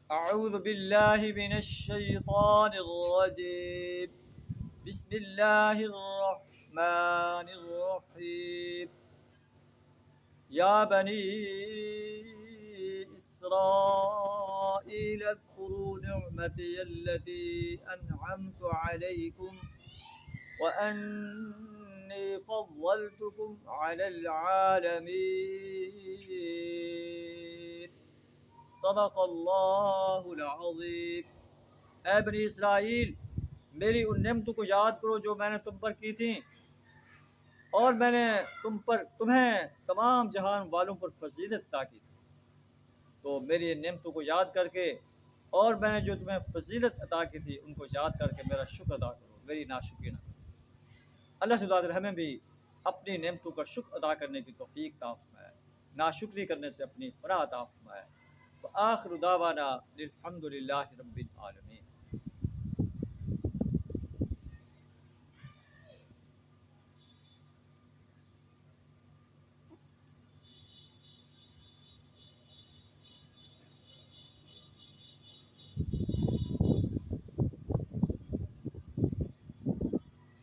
अऊज़ु बिल्लाहि मिनश शैतानिर रजीम। बिस्मिल्लाहिर रहमानिर रहीम। या बनी इस्राईल अज़्कुरू निअमती अल्लती अनअमतु अलैकुम व अन्नी फ़द्दलतुकुम अलल आलमीन। सदक़ल्लाहुल अज़ीम। ऐ बनी इसराइल, मेरी उन नेमतों को याद करो जो मैंने तुम पर की थी, और मैंने तुम्हें तमाम जहान वालों पर फजीलत अता की थी। तो मेरी इन नेमतों को याद करके और मैंने जो तुम्हें फजीलत अता की थी उनको याद करके मेरा शुक्र अदा करो, मेरी नाशुक्री ना करो। अल्लाह से दुआ करें हमें भी अपनी नेमतों का शुक्र अदा करने की तौफीक अता फरमाए, नाशुक्री करने से अपनी पनाह अता फरमाए। व आखिरु दावाना अल्हम्दुलिल्लाहि रब्बिल आलमीन।